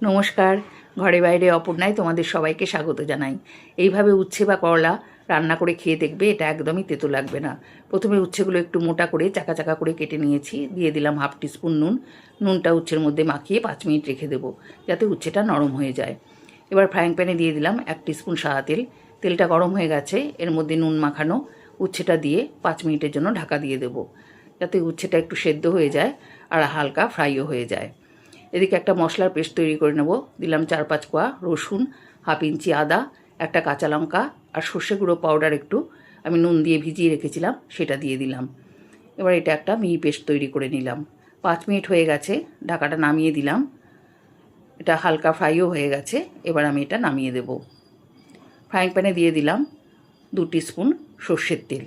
নমস্কার, ঘরে বাইরে অপর্ণায় তোমাদের সবাইকে স্বাগত জানাই। এইভাবে উচ্ছে বা করলা রান্না করে খেয়ে দেখবে, এটা একদমই তেতো লাগবে না। প্রথমে উচ্ছেগুলো একটু মোটা করে চাকা চাকা করে কেটে নিয়েছি, দিয়ে দিলাম 1/2 টিস্পুন নুন। নুনটা উচ্ছের মধ্যে মাখিয়ে 5 মিনিট রেখে দেবো, যাতে উচ্ছেটা নরম হয়ে যায়। এবার ফ্রাইং প্যানে দিয়ে দিলাম 1 টিস্পুন সাদা তেল। তেলটা গরম হয়ে গেছে, এর মধ্যে নুন মাখানো উচ্ছেটা দিয়ে 5 মিনিটের জন্য ঢাকা দিয়ে দেবো, যাতে উচ্ছেটা একটু সেদ্ধ হয়ে যায় আর হালকা ফ্রাইও হয়ে যায়। এদিকে একটা মশলার পেস্ট তৈরি করে নেব। দিলাম 4-5 কোয়া রসুন, 1/2 ইঞ্চি আদা, একটা কাঁচা লঙ্কা আর সর্ষে গুঁড়ো পাউডার একটু আমি নুন দিয়ে ভিজিয়ে রেখেছিলাম, সেটা দিয়ে দিলাম। এবার এটা একটা মিহি পেস্ট তৈরি করে নিলাম। 5 মিনিট হয়ে গেছে, ঢাকাটা নামিয়ে দিলাম। এটা হালকা ফ্রাইও হয়ে গেছে, এবার আমি এটা নামিয়ে দেব। ফ্রাইং প্যানে দিয়ে দিলাম 2 টিস্পুন সর্ষের তেল।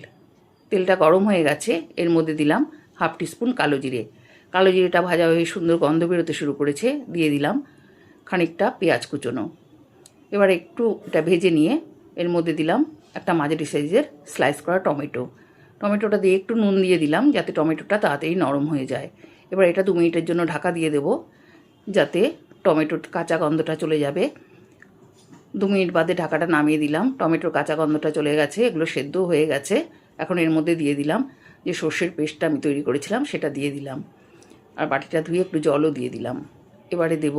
তেলটা গরম হয়ে গেছে, এর মধ্যে দিলাম 1/2 টিস্পুন কালো জিরে। কালো জিরেটা ভাজা হয়ে সুন্দর গন্ধ বেরোতে শুরু করেছে, দিয়ে দিলাম খানিকটা পেঁয়াজ কুচোনো। এবার একটু এটা ভেজে নিয়ে এর মধ্যে দিলাম একটা মাঝারি সাইজের স্লাইস করা টমেটো। টমেটোটা দিয়ে একটু নুন দিয়ে দিলাম, যাতে টমেটোটা তাড়াতাড়ি নরম হয়ে যায়। এবার এটা 2 মিনিটের জন্য ঢাকা দিয়ে দেব, যাতে টমেটোর কাঁচা গন্ধটা চলে যাবে। 2 মিনিট বাদে ঢাকাটা নামিয়ে দিলাম, টমেটোর কাঁচা গন্ধটা চলে গেছে, এগুলো সেদ্ধ হয়ে গেছে। এখন এর মধ্যে দিয়ে দিলাম যে সর্ষের পেস্টটা আমি তৈরি করেছিলাম, সেটা দিয়ে দিলাম, আর বাটিটা ধুয়ে একটু জলও দিয়ে দিলাম। এবারে দেব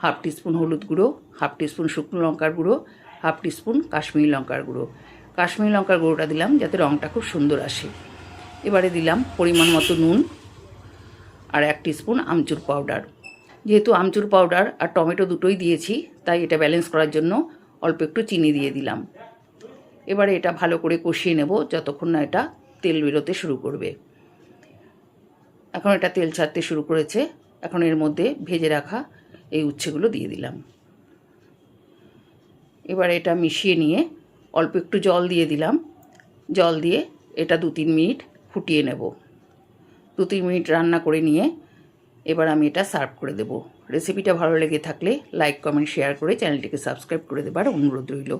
1/2 টিস্পুন হলুদ গুঁড়ো, 1/2 টিস্পুন শুকনো লঙ্কার গুঁড়ো, 1/2 টিস্পুন কাশ্মীরি লঙ্কার গুঁড়ো। কাশ্মীরি লঙ্কার গুঁড়োটা দিলাম যাতে রঙটা খুব সুন্দর আসে। এবারে দিলাম পরিমাণ মতো নুন আর 1 টিস্পুন আমচুর পাউডার। যেহেতু আমচুর পাউডার আর টমেটো দুটোই দিয়েছি, তাই এটা ব্যালেন্স করার জন্য অল্প একটু চিনি দিয়ে দিলাম। এবারে এটা ভালো করে কষিয়ে নেব যতক্ষণ না এটা তেল বেরোতে শুরু করবে। এখন এটা তেল ছাড়তে শুরু করেছে, এখন এর মধ্যে ভেজে রাখা এই উচ্ছেগুলো দিয়ে দিলাম। এবার এটা মিশিয়ে নিয়ে অল্প একটু জল দিয়ে দিলাম। জল দিয়ে এটা 2-3 মিনিট ফুটিয়ে নেব। 2-3 মিনিট রান্না করে নিয়ে এবার আমি এটা সার্ভ করে দেব। রেসিপিটা ভালো লেগে থাকলে লাইক, কমেন্ট, শেয়ার করে চ্যানেলটিকে সাবস্ক্রাইব করে দেবার অনুরোধ রইল।